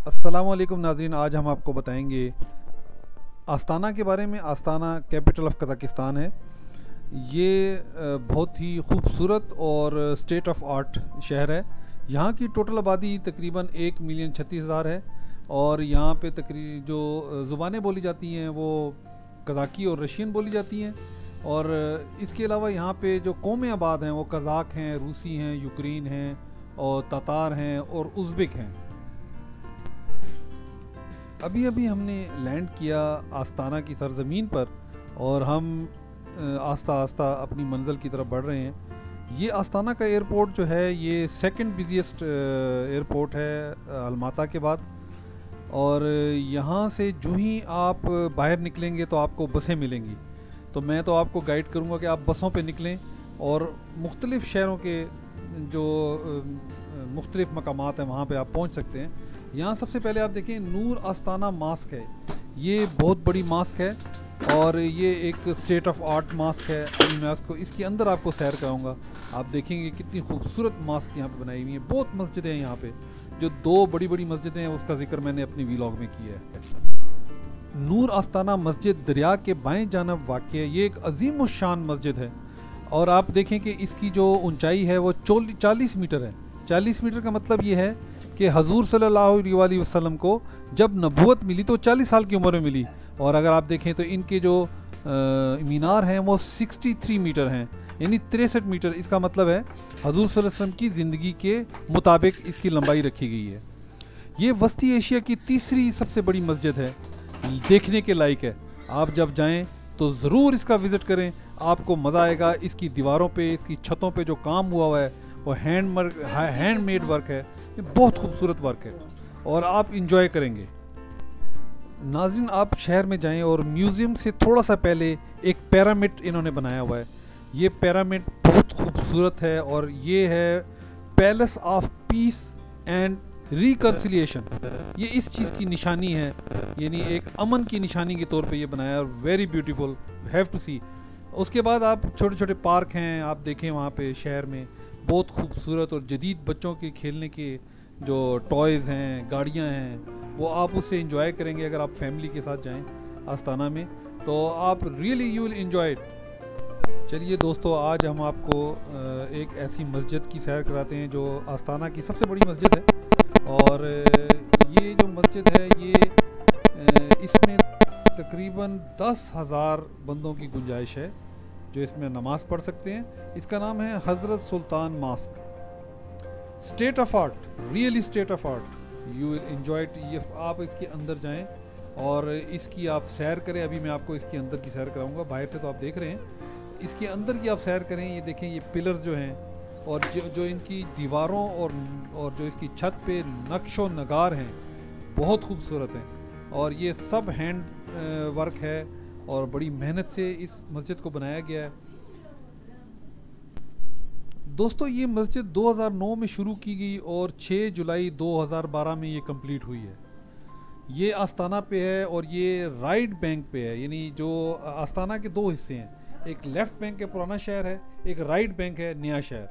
अस्सलाम वालेकुम नाज़रीन, आज हम आपको बताएंगे आस्ताना के बारे में। आस्ताना कैपिटल ऑफ कज़ाकिस्तान है। ये बहुत ही खूबसूरत और स्टेट ऑफ आर्ट शहर है। यहाँ की टोटल आबादी तकरीबन 1,36,000 है और यहाँ पे जो ज़ुबानें बोली जाती हैं वो कज़ाकी और रशियन बोली जाती हैं। और इसके अलावा यहाँ पे जो कौमें आबाद हैं वो कज़ाक हैं, रूसी हैं, यूक्रेन हैं और तातार हैं और उज़्बेक हैं। अभी अभी हमने लैंड किया आस्ताना की सरज़मीन पर और हम आस्ता आस्ता अपनी मंजिल की तरफ बढ़ रहे हैं। ये आस्ताना का एयरपोर्ट जो है ये सेकंड बिज़ीएस्ट एयरपोर्ट है अलमाता के बाद। और यहाँ से जो ही आप बाहर निकलेंगे तो आपको बसें मिलेंगी। तो मैं तो आपको गाइड करूँगा कि आप बसों पे निकलें और मुख्तलिफ़ शहरों के जो मुख्तलिफ़ मकामात हैं वहाँ पे आप पहुँच सकते हैं। यहाँ सबसे पहले आप देखें नूर आस्ताना मास्क है। ये बहुत बड़ी मास्क है और ये एक स्टेट ऑफ आर्ट मास्क है। अभी मैं इसको इसके अंदर आपको सैर कराऊंगा। आप देखेंगे कितनी खूबसूरत मास्क यहाँ पे बनाई हुई है। बहुत मस्जिदें हैं यहाँ पे, जो दो बड़ी बड़ी मस्जिदें हैं उसका जिक्र मैंने अपनी व्लॉग में किया है। नूर आस्ताना मस्जिद दरिया के बाएं जानब वाक़ है। ये एक अजीम शान मस्जिद है और आप देखें कि इसकी जो ऊंचाई है वो 40 मीटर है। 40 मीटर का मतलब ये है कि हजूर सल्लल्लाहु अलैहि वसल्लम को जब नबूवत मिली तो 40 साल की उम्र में मिली। और अगर आप देखें तो इनके जो मीनार हैं वो 63 मीटर हैं, यानी 63 मीटर। इसका मतलब है हजूर सल्लल्लाहु अलैहि वसल्लम की ज़िंदगी के मुताबिक इसकी लंबाई रखी गई है। ये वस्ती एशिया की तीसरी सबसे बड़ी मस्जिद है, देखने के लायक है। आप जब जाएं तो ज़रूर इसका विज़िट करें, आपको मज़ा आएगा। इसकी दीवारों पे, इसकी छतों पे जो काम हुआ है वो हैंडमेड वर्क है। ये बहुत खूबसूरत वर्क है और आप इंजॉय करेंगे। नाज़रीन, आप शहर में जाएं और म्यूज़ियम से थोड़ा सा पहले एक पिरामिड इन्होंने बनाया हुआ है। ये पिरामिड बहुत खूबसूरत है और ये है palace of peace and reconciliation. ये इस चीज़ की निशानी है, यानी एक अमन की निशानी के तौर पे ये बनाया है और वेरी ब्यूटीफुल, हैव टू सी। उसके बाद आप छोटे छोटे पार्क हैं, आप देखें वहाँ पे शहर में बहुत खूबसूरत और जदीद बच्चों के खेलने के जो टॉयज़ हैं, गाड़ियाँ हैं, वो आप उससे इंजॉय करेंगे। अगर आप फैमिली के साथ जाएं आस्ताना में तो आप really you will enjoy it. चलिए दोस्तों, आज हम आपको एक ऐसी मस्जिद की सैर कराते हैं जो आस्ताना की सबसे बड़ी मस्जिद है। और ये जो मस्जिद है ये इसमें तकरीबन 10,000 बंदों की गुंजाइश है जो इसमें नमाज पढ़ सकते हैं। इसका नाम है Hazrat Sultan mosque. State of art, really state of art, you will enjoy it. ये आप इसके अंदर जाएं और इसकी आप सैर करें। अभी मैं आपको इसके अंदर की सैर कराऊंगा। बाहर से तो आप देख रहे हैं, इसके अंदर की आप सैर करें। ये देखें, ये पिलर जो हैं और जो इनकी दीवारों और जो इसकी छत पे नक्शो नगार हैं बहुत खूबसूरत हैं। और ये सब हैंड वर्क है और बड़ी मेहनत से इस मस्जिद को बनाया गया है। दोस्तों, ये मस्जिद 2009 में शुरू की गई और 6 जुलाई 2012 में ये कंप्लीट हुई है। ये आस्ताना पे है और ये राइट बैंक पे है, यानी जो आस्ताना के दो हिस्से हैं, एक लेफ़्ट बैंक है पुराना शहर है, एक राइट बैंक है नया शहर।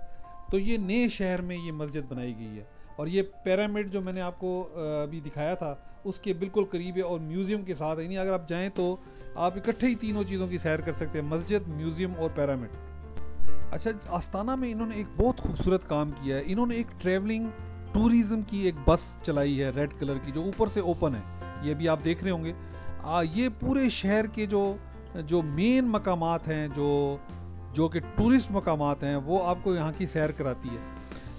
तो ये नए शहर में ये मस्जिद बनाई गई है और ये पिरामिड जो मैंने आपको अभी दिखाया था उसके बिल्कुल करीब है और म्यूज़ियम के साथ है। यानी अगर आप जाएँ तो आप इकट्ठे ही तीनों चीज़ों की सैर कर सकते हैं, मस्जिद, म्यूज़ियम और पिरामिड। अच्छा, आस्ताना में इन्होंने एक बहुत खूबसूरत काम किया है। इन्होंने एक ट्रैवलिंग टूरिज़्म की एक बस चलाई है रेड कलर की, जो ऊपर से ओपन है। ये भी आप देख रहे होंगे। ये पूरे शहर के जो मेन मकामात हैं, जो कि टूरिस्ट मकामात हैं, वो आपको यहाँ की सैर कराती है।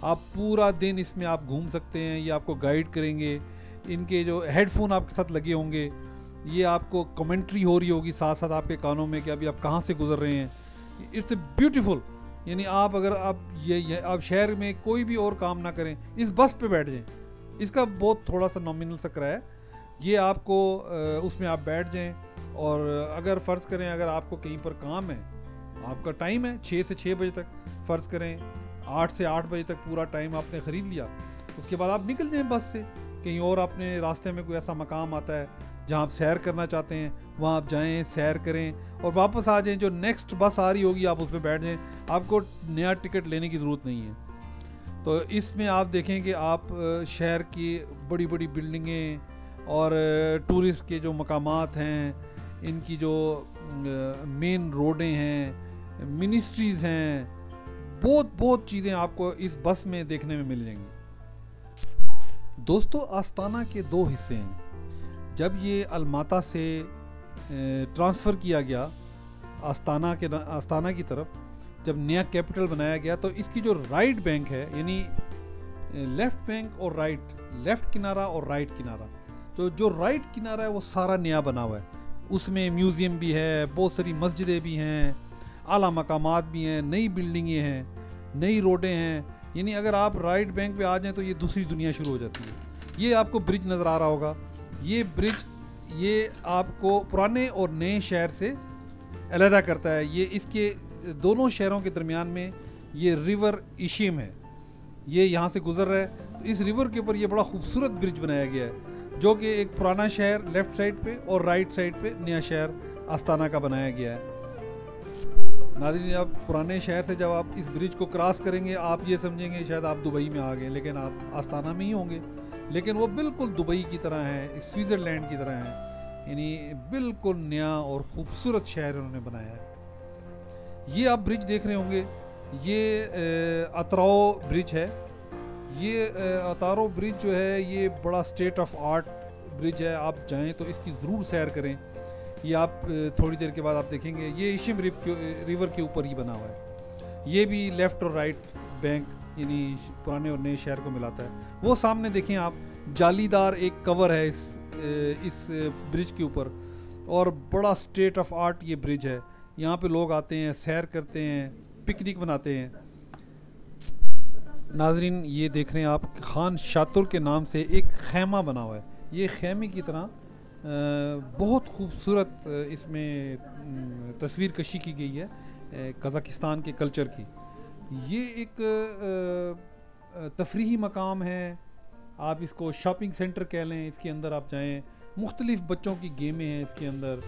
आप पूरा दिन इसमें आप घूम सकते हैं। ये आपको गाइड करेंगे। इनके जो हेडफोन आपके साथ लगे होंगे, ये आपको कमेंट्री हो रही होगी साथ साथ आपके कानों में कि अभी आप कहाँ से गुजर रहे हैं। It's a beautiful. यानी आप अगर आप शहर में कोई भी और काम ना करें, इस बस पे बैठ जाएं। इसका बहुत थोड़ा सा नॉमिनल सा किराया है। ये आपको उसमें आप बैठ जाएं और अगर फ़र्ज़ करें अगर आपको कहीं पर काम है, आपका टाइम है 6 से 6 बजे तक, फ़र्ज़ करें 8 से 8 बजे तक पूरा टाइम आपने ख़रीद लिया, उसके बाद आप निकल जाएं बस से कहीं और। अपने रास्ते में कोई ऐसा मकाम आता है जहाँ आप सैर करना चाहते हैं, वहाँ आप जाएं, सैर करें और वापस आ जाएं। जो नेक्स्ट बस आ रही होगी आप उसमें बैठ जाएं। आपको नया टिकट लेने की ज़रूरत नहीं है। तो इसमें आप देखें कि आप शहर की बड़ी बड़ी बिल्डिंगें और टूरिस्ट के जो मकामात हैं, इनकी जो मेन रोडें हैं, मिनिस्ट्रीज़ हैं, बहुत चीज़ें आपको इस बस में देखने में मिल जाएंगी। दोस्तों, आस्ताना के 2 हिस्से हैं। जब ये अलमाता से ट्रांसफ़र किया गया आस्ताना की तरफ, जब नया कैपिटल बनाया गया, तो इसकी जो राइट बैंक है, यानी लेफ़्ट बैंक और राइट, लेफ़्ट किनारा और राइट किनारा, तो जो राइट किनारा है वो सारा नया बना हुआ है। उसमें म्यूज़ियम भी है, बहुत सारी मस्जिदें भी हैं, आला मकामात भी हैं, नई बिल्डिंगें हैं, नई रोडें हैं। यानी अगर आप राइट बैंक पे आ जाएं तो ये दूसरी दुनिया शुरू हो जाती है। ये आपको ब्रिज नज़र आ रहा होगा। ये ब्रिज ये आपको पुराने और नए शहर से अलहदा करता है। ये इसके दोनों शहरों के दरमियान में ये रिवर इशिम है, ये यहाँ से गुजर रहा है। तो इस रिवर के ऊपर ये बड़ा खूबसूरत ब्रिज बनाया गया है, जो कि एक पुराना शहर लेफ़्ट साइड पे और राइट साइड पे नया शहर आस्ताना का बनाया गया है। नाज़रीन, आप पुराने शहर से जब आप इस ब्रिज को क्रॉस करेंगे, आप ये समझेंगे शायद आप दुबई में आ गए, लेकिन आप आस्ताना में ही होंगे। लेकिन वो बिल्कुल दुबई की तरह है, स्विट्ज़रलैंड की तरह है। यानी बिल्कुल नया और ख़ूबसूरत शहर उन्होंने बनाया है। ये आप ब्रिज देख रहे होंगे, ये अतराओ ब्रिज है। ये अतारो ब्रिज जो है ये बड़ा स्टेट ऑफ आर्ट ब्रिज है। आप जाएं तो इसकी ज़रूर सैर करें। ये आप थोड़ी देर के बाद आप देखेंगे, ये इशिम रिवर के ऊपर ही बना हुआ है। ये भी लेफ़्ट और राइट बैंक यानी पुराने और नए शहर को मिलाता है। वो सामने देखें आप, जालीदार एक कवर है इस ब्रिज के ऊपर, और बड़ा स्टेट ऑफ आर्ट ये ब्रिज है। यहाँ पे लोग आते हैं, सैर करते हैं, पिकनिक बनाते हैं। नाजरीन, ये देख रहे हैं आप, खान शातुर के नाम से एक खैमा बना हुआ है। ये खैमे की तरह बहुत खूबसूरत इसमें तस्वीर कशी की गई है कज़ाकिस्तान के कल्चर की। ये एक तफरीही मकाम है, आप इसको शॉपिंग सेंटर कह लें। इसके अंदर आप जाएं, मुख्तलिफ़ बच्चों की गेमें हैं इसके अंदर,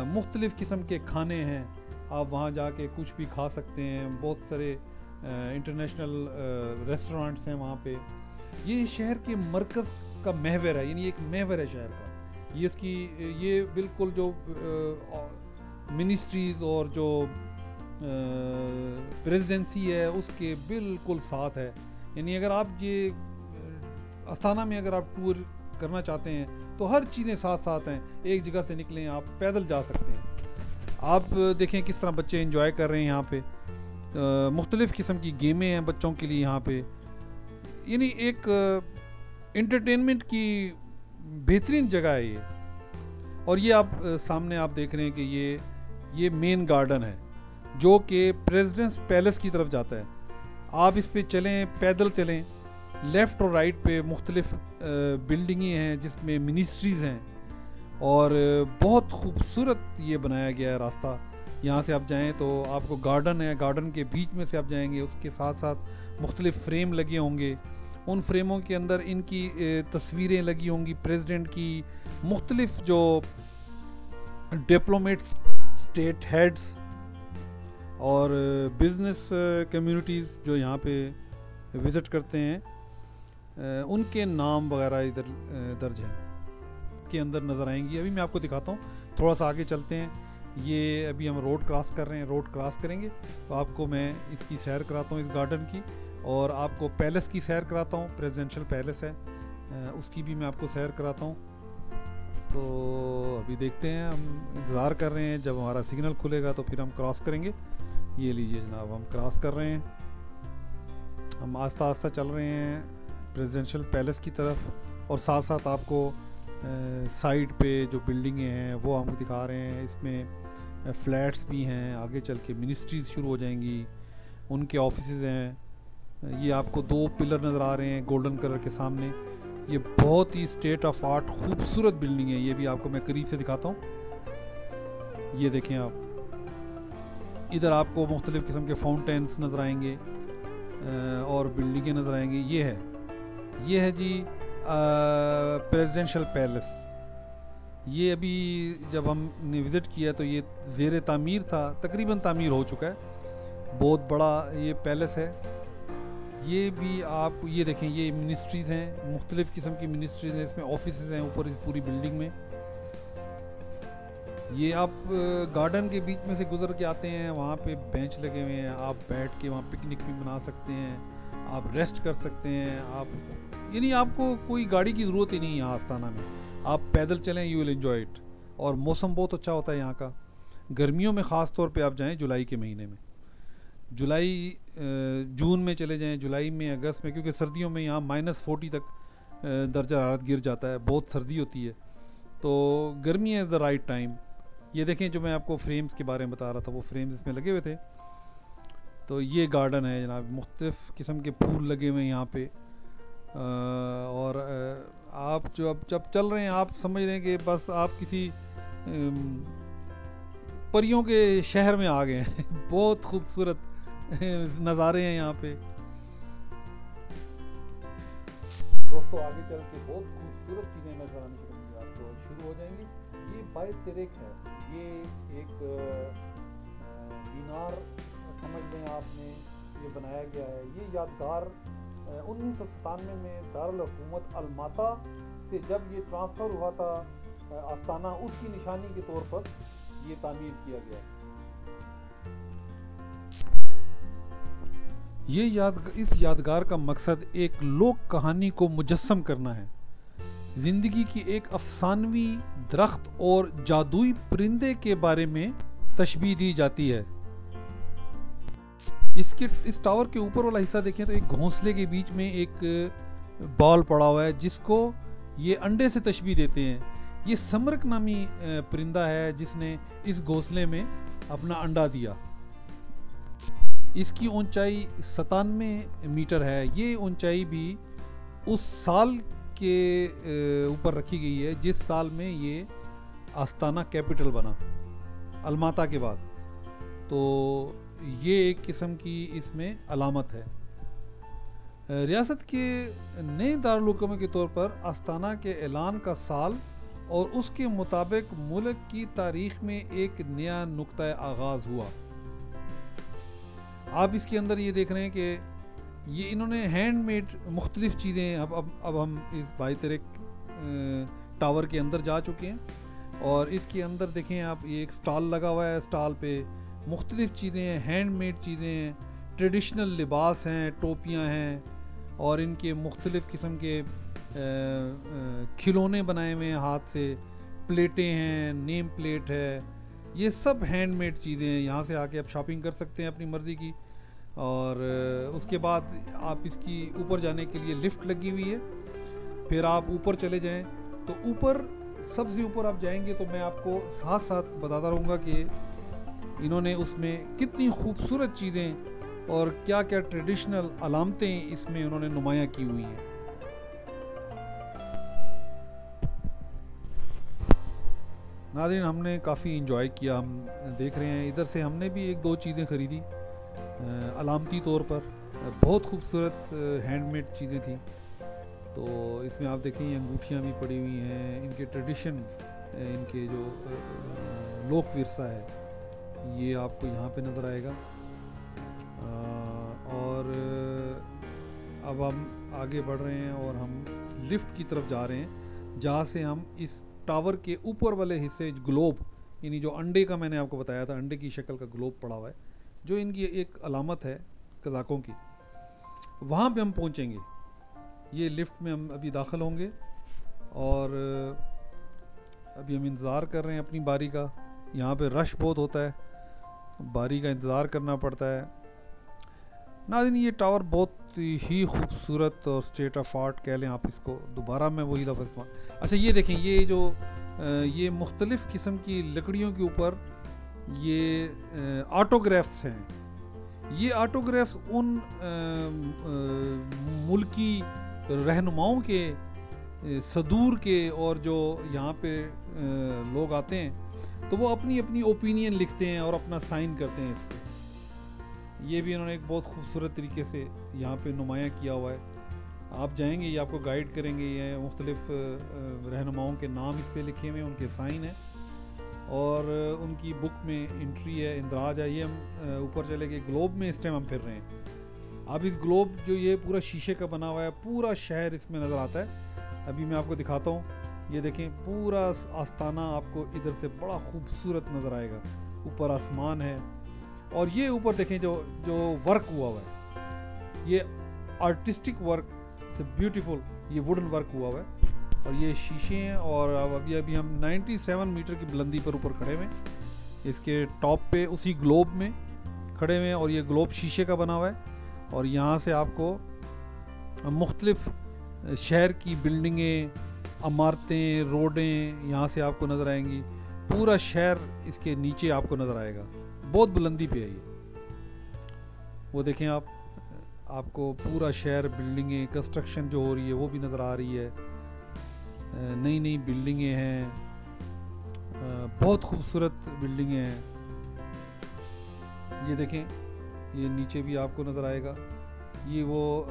मुख्तलिफ़ किस्म के खाने हैं। आप वहाँ जाके कुछ भी खा सकते हैं। बहुत सारे इंटरनेशनल रेस्टोरेंट्स हैं वहाँ पे। ये शहर के मरकज़ का महवर है, यानी एक महवर है शहर का। ये बिल्कुल जो मिनिस्ट्रीज़ और जो प्रेसिडेंसी है उसके बिल्कुल साथ है। यानी अगर आप ये आस्ताना में अगर आप टूर करना चाहते हैं तो हर चीज़ें साथ साथ हैं। एक जगह से निकलें, आप पैदल जा सकते हैं। आप देखें किस तरह बच्चे एंजॉय कर रहे हैं यहाँ पे। मुख्तलिफ़ किस्म की गेमें हैं बच्चों के लिए यहाँ पे। यानी एक एंटरटेनमेंट की बेहतरीन जगह है ये। और ये आप सामने आप देख रहे हैं कि ये मेन गार्डन है जो कि प्रेसिडेंट्स पैलेस की तरफ जाता है। आप इस पे चलें, पैदल चलें, लेफ़्ट और राइट पे मुख्तलिफ़ बिल्डिंगें हैं जिसमें मिनिस्ट्रीज़ हैं, और बहुत खूबसूरत ये बनाया गया है रास्ता। यहाँ से आप जाएं तो आपको गार्डन है, गार्डन के बीच में से आप जाएंगे, उसके साथ साथ मुख्तलिफ़ फ्रेम लगे होंगे। उन फ्रेमों के अंदर इनकी तस्वीरें लगी होंगी, प्रेसिडेंट की, मुख्तलिफ़ जो डिप्लोमेट्स, स्टेट हेड्स और बिज़नेस कम्युनिटीज़ जो यहाँ पे विज़िट करते हैं, उनके नाम वगैरह इधर दर्ज हैं के अंदर नज़र आएंगी। अभी मैं आपको दिखाता हूँ, थोड़ा सा आगे चलते हैं। ये अभी हम रोड क्रॉस कर रहे हैं। रोड क्रॉस करेंगे तो आपको मैं इसकी सैर कराता हूँ, इस गार्डन की, और आपको पैलेस की सैर कराता हूँ। प्रेसिडेंशियल पैलेस है, उसकी भी मैं आपको सैर कराता हूँ। तो अभी देखते हैं, हम इंतज़ार कर रहे हैं, जब हमारा सिग्नल खुलेगा तो फिर हम क्रॉस करेंगे। ये लीजिए जनाब, हम क्रॉस कर रहे हैं। हम आस्ता आस्ता चल रहे हैं प्रेसिडेंशियल पैलेस की तरफ, और साथ साथ आपको साइड पे जो बिल्डिंगें हैं वो हम दिखा रहे हैं। इसमें फ्लैट्स भी हैं, आगे चल के मिनिस्ट्रीज़ शुरू हो जाएंगी, उनके ऑफिसेज़ हैं। ये आपको 2 पिलर नज़र आ रहे हैं गोल्डन कलर के सामने। ये बहुत ही स्टेट ऑफ आर्ट खूबसूरत बिल्डिंग है। ये भी आपको मैं करीब से दिखाता हूँ। ये देखें आप, इधर आपको मुख्तलिफ़ किस्म के फाउंटेन्स नज़र आएंगे और बिल्डिंगें नज़र आएंगी। ये है जी प्रेसिडेंशियल पैलेस। ये अभी जब हमने विज़िट किया तो ये ज़ेर तामीर था, तकरीबन तामीर हो चुका है। बहुत बड़ा ये पैलेस है। ये भी आप ये देखें, ये मिनिस्ट्रीज़ हैं, मुख्तलिफ़ किस्म की मिनिस्ट्रीज़ हैं, इसमें ऑफिस हैं ऊपर इस पूरी बिल्डिंग में। ये आप गार्डन के बीच में से गुजर के आते हैं, वहाँ पे बेंच लगे हुए हैं, आप बैठ के वहाँ पिकनिक भी मना सकते हैं, आप रेस्ट कर सकते हैं। आप यानी आपको कोई गाड़ी की ज़रूरत ही नहीं है यहाँ आस्ताना में, आप पैदल चलें, यू विल एंजॉय इट। और मौसम बहुत अच्छा होता है यहाँ का, गर्मियों में ख़ास तौर पे आप जाएं जुलाई के महीने में, जुलाई जून में चले जाएं, जुलाई में, अगस्त में, क्योंकि सर्दियों में यहाँ -40 तक दर्जा हरारत गिर जाता है, बहुत सर्दी होती है। तो गर्मी इज़ द राइट टाइम। ये देखें जो मैं आपको फ्रेम्स के बारे में बता रहा था, वो फ्रेम्स इसमें लगे हुए थे। तो ये गार्डन है जनाब, मुख्तलिफ़ किस्म के फूल लगे हुए हैं यहाँ पे। और आप जो अब जब चल रहे हैं, आप समझ रहे हैं कि बस आप किसी परियों के शहर में आ गए हैं। बहुत खूबसूरत नज़ारे हैं यहाँ पे दोस्तों। आगे चल के बहुत खूबसूरत चीज़ें नजर आने आपको शुरू हो जाएंगी। ये बाय तिरेक है, ये एक मीनार समझ लें आपने, ये बनाया गया है। ये यादगार 1997 में दारुल हुकूमत अलमाता से जब ये ट्रांसफ़र हुआ था आस्ताना, उसकी निशानी के तौर पर ये तामीर किया गया। इस यादगार का मकसद एक लोक कहानी को मुजस्सम करना है। जिंदगी की एक अफसानवी दरख्त और जादुई परिंदे के बारे में तशबीह दी जाती है। इस टावर के ऊपर वाला हिस्सा देखें तो एक घोंसले के बीच में एक बॉल पड़ा हुआ है, जिसको ये अंडे से तशबीह देते हैं। ये समरक नामी परिंदा है जिसने इस घोंसले में अपना अंडा दिया। इसकी ऊंचाई 97 मीटर है। ये ऊंचाई भी उस साल के ऊपर रखी गई है जिस साल में ये आस्ताना कैपिटल बना, अलमाता के बाद। तो ये एक किस्म की इसमें अलामत है। रियासत के नए दारुल हुकूमत के तौर पर आस्ताना के ऐलान का साल और उसके मुताबिक मुल्क की तारीख में एक नया नुक्ता आगाज़ हुआ। आप इसके अंदर ये देख रहे हैं कि ये इन्होंने हैंडमेड मुख्तलिफ़ चीज़ें, अब हम इस बाई तिरेक टावर के अंदर जा चुके हैं और इसके अंदर देखें आप, ये एक स्टॉल लगा हुआ है, स्टॉल पे मुख्तलिफ़ चीज़ें हैं, हैंडमेड चीज़ें हैं, ट्रेडिशनल लिबास हैं, टोपियाँ हैं और इनके मुख्तलिफ़ किस्म के खिलौने बनाए हुए हैं हाथ से, प्लेटें हैं, नेम प्लेट है, ये सब हैंडमेड चीज़ें हैं। यहाँ से आके आप शॉपिंग कर सकते हैं अपनी मर्ज़ी की। और उसके बाद आप इसकी ऊपर जाने के लिए लिफ्ट लगी हुई है, फिर आप ऊपर चले जाएं। तो ऊपर, सबसे ऊपर आप जाएंगे तो मैं आपको साथ साथ बताता रहूँगा कि इन्होंने उसमें कितनी खूबसूरत चीज़ें और क्या क्या ट्रेडिशनल अलामतें इसमें उन्होंने नुमायाँ की हुई हैं। नाज़रीन, हमने काफ़ी इंजॉय किया। हम देख रहे हैं इधर से हमने भी एक दो चीज़ें ख़रीदी अलामती तौर पर, बहुत खूबसूरत हैंडमेड चीज़ें थी। तो इसमें आप देखें ये अंगूठियाँ भी पड़ी हुई हैं, इनके ट्रेडिशन, इनके जो लोक विरसा है ये आपको यहाँ पे नज़र आएगा। और अब हम आगे बढ़ रहे हैं और हम लिफ्ट की तरफ जा रहे हैं, जहाँ से हम इस टावर के ऊपर वाले हिस्से, ग्लोब, यानी जो अंडे का मैंने आपको बताया था, अंडे की शक्ल का ग्लोब पड़ा हुआ है, जो इनकी एक अलामत है कज़ाकों की, वहाँ पे हम पहुँचेंगे। ये लिफ्ट में हम अभी दाखिल होंगे और अभी हम इंतज़ार कर रहे हैं अपनी बारी का। यहाँ पे रश बहुत होता है, बारी का इंतज़ार करना पड़ता है। नाज़रीन, ये टावर बहुत ही खूबसूरत और स्टेट ऑफ आर्ट कह लें आप इसको, दोबारा मैं वही लफ्ज़ इस्तेमाल। अच्छा, ये देखें, ये जो ये मुख्तलिफ़ किस्म की लकड़ियों के ऊपर ये ऑटोग्राफ्स हैं। ये ऑटोग्राफ्स उन मुल्की रहनुमाओं के, सदूर के, और जो यहाँ पे लोग आते हैं तो वो अपनी अपनी ओपिनियन लिखते हैं और अपना साइन करते हैं इस पर। ये भी इन्होंने एक बहुत खूबसूरत तरीके से यहाँ पे नुमायाँ किया हुआ है। आप जाएंगे, ये आपको गाइड करेंगे। ये मुख्तलिफ़ रहनुमाओं के नाम इस पे लिखे हुए हैं, उनके साइन हैं और उनकी बुक में एंट्री है, इंदराज है। ये हम ऊपर चले गए, ग्लोब में इस टाइम हम फिर रहे हैं। अब इस ग्लोब जो ये पूरा शीशे का बना हुआ है, पूरा शहर इसमें नज़र आता है। अभी मैं आपको दिखाता हूँ, ये देखें पूरा आस्ताना आपको इधर से बड़ा खूबसूरत नज़र आएगा। ऊपर आसमान है और ये ऊपर देखें जो वर्क हुआ हुआ है, ये आर्टिस्टिक वर्क से ब्यूटीफुल, ये वुडन वर्क हुआ हुआ है और ये शीशे हैं। और अभी हम 97 मीटर की बुलंदी पर ऊपर खड़े हुए हैं, इसके टॉप पे उसी ग्लोब में खड़े हुए हैं और ये ग्लोब शीशे का बना हुआ है। और यहाँ से आपको मुख्तलिफ शहर की बिल्डिंगें, इमारतें, रोडें यहाँ से आपको नज़र आएंगी। पूरा शहर इसके नीचे आपको नज़र आएगा, बहुत बुलंदी पे है ये। वो देखें आपको पूरा शहर, बिल्डिंगें, कंस्ट्रक्शन जो हो रही है वो भी नज़र आ रही है। नई नई बिल्डिंगें हैं, बहुत खूबसूरत बिल्डिंगें हैं। ये देखें, ये नीचे भी आपको नज़र आएगा। ये वो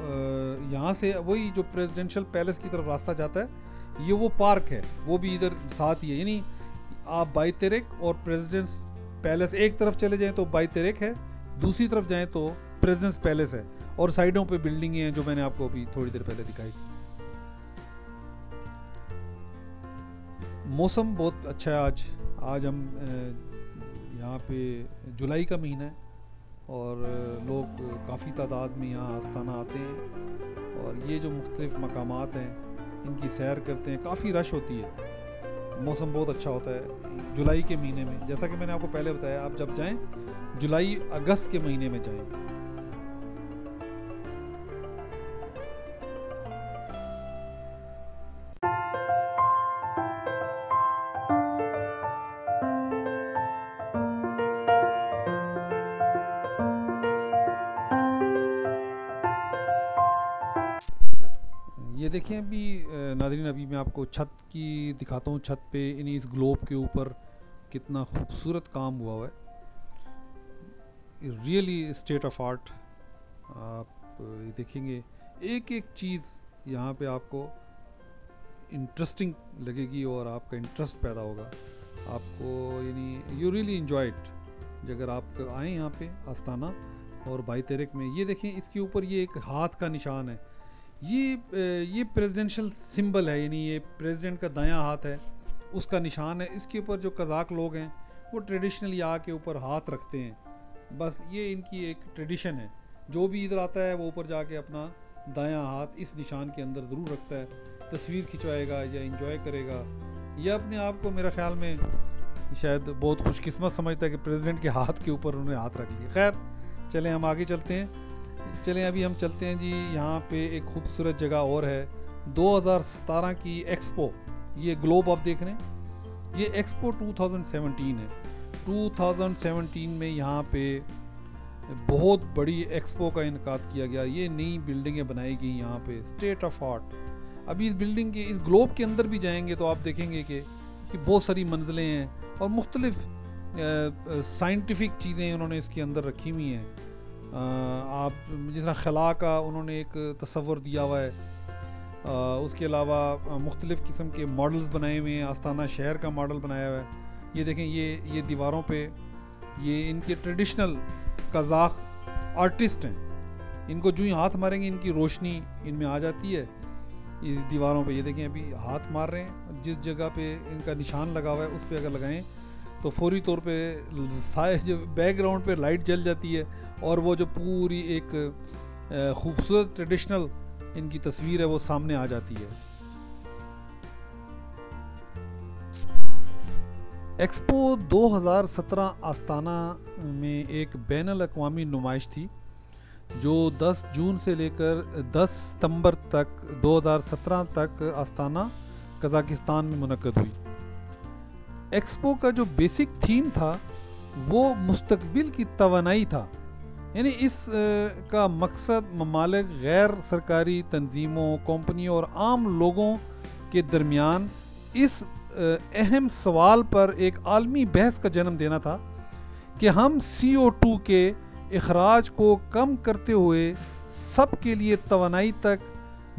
यहाँ से वही जो प्रेसिडेंशियल पैलेस की तरफ रास्ता जाता है, ये वो पार्क है, वो भी इधर साथ ही है। यानी आप बाई तेरेक और प्रेसिडेंस पैलेस, एक तरफ चले जाएं तो बाई तेरेक है, दूसरी तरफ जाएं तो प्रेसिडेंस पैलेस है और साइडों पे बिल्डिंगें हैं जो मैंने आपको अभी थोड़ी देर पहले दिखाई थी। मौसम बहुत अच्छा है आज हम यहाँ पे जुलाई का महीना है और लोग काफ़ी तादाद में यहाँ आस्ताना आते हैं और ये जो मुख्तलिफ मकामात हैं इनकी सैर करते हैं। काफ़ी रश होती है, मौसम बहुत अच्छा होता है जुलाई के महीने में। जैसा कि मैंने आपको पहले बताया, आप जब जाएं जुलाई अगस्त के महीने में जाएं। ये देखें अभी नाज़रीन, अभी मैं आपको छत की दिखाता हूँ। छत पे इस ग्लोब के ऊपर कितना खूबसूरत काम हुआ हुआ है, रियली स्टेट ऑफ आर्ट। आप ये देखेंगे एक एक चीज़ यहाँ पे आपको इंटरेस्टिंग लगेगी और आपका इंटरेस्ट पैदा होगा आपको, यानी यू रियली एंजॉय इट अगर आप आएँ यहाँ पे आस्ताना और बाई तेरेक में। ये देखें, इसके ऊपर ये एक हाथ का निशान है, ये प्रेसिडेंशियल सिंबल है, यानी ये प्रेसिडेंट का दायां हाथ है, उसका निशान है। इसके ऊपर जो कज़ाक लोग हैं वो ट्रेडिशनली आके ऊपर हाथ रखते हैं, बस ये इनकी एक ट्रेडिशन है। जो भी इधर आता है वो ऊपर जाके अपना दायां हाथ इस निशान के अंदर ज़रूर रखता है, तस्वीर खिंचवाएगा या इंजॉय करेगा। यह अपने आप को मेरे ख्याल में शायद बहुत खुशकिस्मत समझता है कि प्रेसिडेंट के हाथ के ऊपर उन्होंने हाथ रख लिया। खैर चलें हम आगे चलते हैं। अभी हम चलते हैं जी, यहाँ पे एक खूबसूरत जगह और है, 2017 की एक्सपो। ये ग्लोब आप देख रहे हैं, ये एक्सपो 2017 है। 2017 में यहाँ पे बहुत बड़ी एक्सपो का इनकाद किया गया। ये नई बिल्डिंगें बनाई गई यहाँ पे, स्टेट ऑफ आर्ट। अभी इस बिल्डिंग के, इस ग्लोब के अंदर भी जाएंगे तो आप देखेंगे कि बहुत सारी मंजिलें हैं और मुख्तलिफ साइंटिफिक चीज़ें उन्होंने इसके अंदर रखी हुई हैं। आप जिस तरह खला का उन्होंने एक तस्वर दिया हुआ है, उसके अलावा मुख्तलिफ़ किस्म के मॉडल्स बनाए हुए हैं। आस्ताना शहर का मॉडल बनाया हुआ है। ये देखें, ये दीवारों पे ये इनके ट्रेडिशनल कज़ाक आर्टिस्ट हैं। इनको जो ही हाथ मारेंगे इनकी रोशनी इनमें आ जाती है इस दीवारों पे। ये देखें, अभी हाथ मार रहे हैं, जिस जगह पे इनका निशान लगा हुआ है उस पर अगर लगाएं तो फौरी तौर पे जो बैकग्राउंड पे लाइट जल जाती है और वो जो पूरी एक खूबसूरत ट्रेडिशनल इनकी तस्वीर है वो सामने आ जाती है। एक्सपो 2017 आस्ताना में एक बैनुल अक़वामी नुमाइश थी जो 10 जून से लेकर 10 सितंबर तक 2017 तक आस्ताना कज़ाकिस्तान में मुनक़्क़द हुई। एक्सपो का जो बेसिक थीम था वो मुस्तक़बिल की तवानाई था, यानी इस का मकसद ममालिक, गैर सरकारी तंजीमों, कंपनियों और आम लोगों के दरमियान इस अहम सवाल पर एक आलमी बहस का जन्म देना था कि हम CO2 के इखराज को कम करते हुए सब के लिए तवानाई तक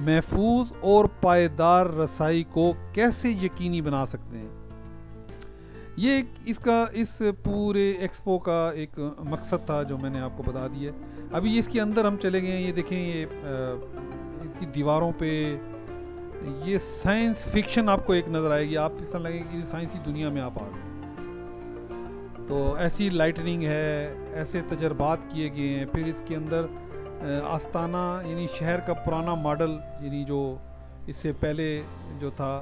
महफूज और पायदार रसाई को कैसे यकीनी बना सकते हैं। ये इस पूरे एक्सपो का एक मकसद था जो मैंने आपको बता दिया। अभी इसके अंदर हम चले गए हैं, ये देखें, ये इसकी दीवारों पे ये साइंस फिक्शन आपको एक नज़र आएगी, आप इस तरह लगेगा कि साइंसी दुनिया में आप आ गए। तो ऐसी लाइटनिंग है, ऐसे तजर्बात किए गए हैं। फिर इसके अंदर आस्ताना यानी शहर का पुराना मॉडल, यानी जो इससे पहले जो था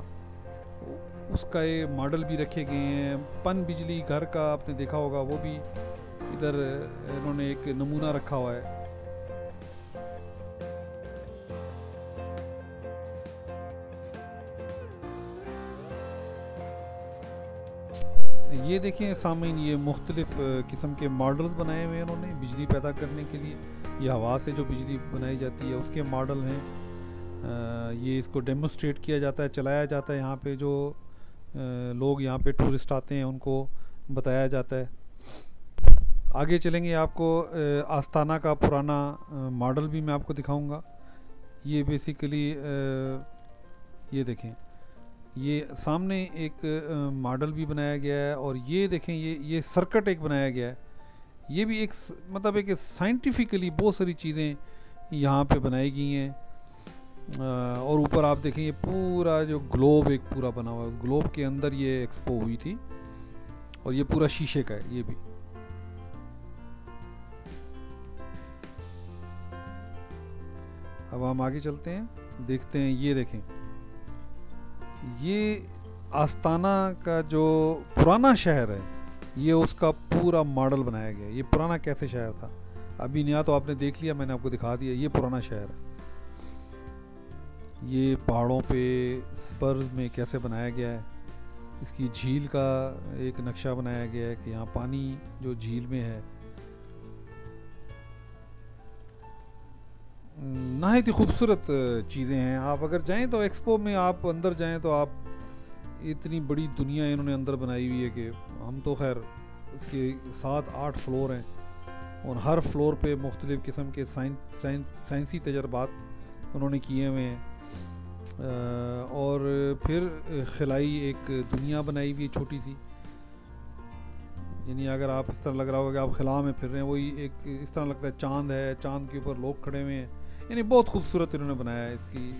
उसका ये मॉडल भी रखे गए हैं। पन बिजली घर का आपने देखा होगा, वो भी इधर इन्होंने एक नमूना रखा हुआ है। ये देखें सामीन, ये मुख्तलिफ किस्म के मॉडल्स बनाए हुए हैं इन्होंने बिजली पैदा करने के लिए। ये हवा से जो बिजली बनाई जाती है उसके मॉडल हैं। ये इसको डेमोस्ट्रेट किया जाता है, चलाया जाता है। यहाँ पे जो लोग यहाँ पे टूरिस्ट आते हैं उनको बताया जाता है। आगे चलेंगे, आपको आस्ताना का पुराना मॉडल भी मैं आपको दिखाऊंगा। ये बेसिकली ये देखें, ये सामने एक मॉडल भी बनाया गया है, और ये देखें ये सर्किट एक बनाया गया है। ये भी एक मतलब एक साइंटिफिकली बहुत सारी चीज़ें यहाँ पे बनाई गई हैं। और ऊपर आप देखें ये पूरा जो ग्लोब एक पूरा बना हुआ है, उस ग्लोब के अंदर ये एक्सपो हुई थी, और ये पूरा शीशे का है। ये भी अब हम आगे चलते हैं, देखते हैं। ये देखें, ये आस्ताना का जो पुराना शहर है, ये उसका पूरा मॉडल बनाया गया है। ये पुराना कैसे शहर था, अभी नया तो आपने देख लिया, मैंने आपको दिखा दिया। ये पुराना शहर है, ये पहाड़ों पे स्पर्स में कैसे बनाया गया है। इसकी झील का एक नक्शा बनाया गया है कि यहाँ पानी जो झील में है, नहायत ही खूबसूरत चीज़ें हैं। आप अगर जाएं तो एक्सपो में आप अंदर जाएं तो आप, इतनी बड़ी दुनिया इन्होंने अंदर बनाई हुई है कि हम तो खैर, इसके 7-8 फ्लोर हैं, और हर फ्लोर पे मुख्तलिफ़ किस्म के साइंसी तजर्बात उन्होंने किए हुए हैं। और फिर खिलाई एक दुनिया बनाई हुई है छोटी सी, यानी अगर आप इस तरह लग रहा होगा कि आप खिला में फिर रहे हैं, वही एक इस तरह लगता है चांद है, चांद के ऊपर लोग खड़े हुए हैं। यानी बहुत खूबसूरत इन्होंने बनाया है, इसकी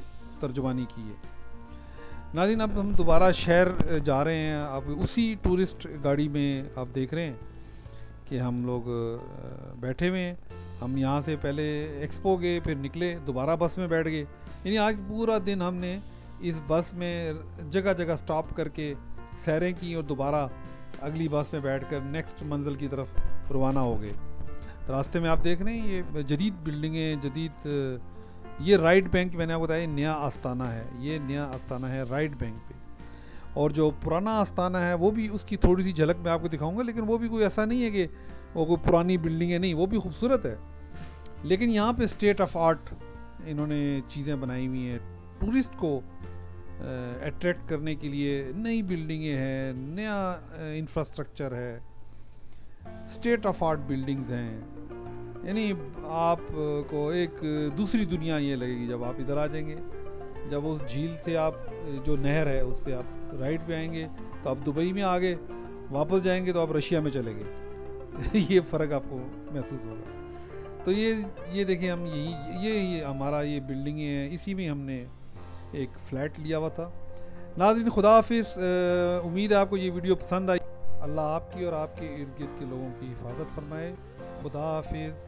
तर्जुमानी की है। नाज़रीन, अब हम दोबारा शहर जा रहे हैं। अब उसी टूरिस्ट गाड़ी में आप देख रहे हैं कि हम लोग बैठे हुए हैं। हम यहाँ से पहले एक्सपो गए, फिर निकले, दोबारा बस में बैठ गए। यानी आज पूरा दिन हमने इस बस में जगह जगह स्टॉप करके सैरें की, और दोबारा अगली बस में बैठकर नेक्स्ट मंजिल की तरफ रवाना हो गए। रास्ते में आप देख रहे हैं ये जदीद बिल्डिंगें, जदीद, ये राइट बैंक, मैंने आपको बताया नया आस्ताना है, ये नया आस्ताना है राइट बैंक पे। और जो पुराना आस्ताना है वो भी, उसकी थोड़ी सी झलक मैं आपको दिखाऊंगा, लेकिन वो भी कोई ऐसा नहीं है कि वो कोई पुरानी बिल्डिंगें नहीं, वो भी खूबसूरत है। लेकिन यहाँ पे स्टेट ऑफ आर्ट इन्होंने चीज़ें बनाई हुई हैं, टूरिस्ट को अट्रैक्ट करने के लिए नई बिल्डिंगें हैं, नया इंफ्रास्ट्रक्चर है, स्टेट ऑफ आर्ट बिल्डिंग्स हैं। यानी आपको एक दूसरी दुनिया ये लगेगी जब आप इधर आ जाएंगे। जब उस झील से आप, जो नहर है उससे आप राइट पे आएंगे तो आप दुबई में आ गए, वापस जाएंगे तो आप रशिया में चले गए। ये फ़र्क आपको महसूस होगा। तो ये देखिए, हम ये हमारा ये बिल्डिंगें हैं, इसी में हमने एक फ़्लैट लिया हुआ था। नाज़रीन, खुदा हाफिज़। उम्मीद है आपको ये वीडियो पसंद आई। अल्लाह आपकी और आपके इर्द गिर्द के लोगों की हिफाजत फरमाए। खुदा हाफिज़।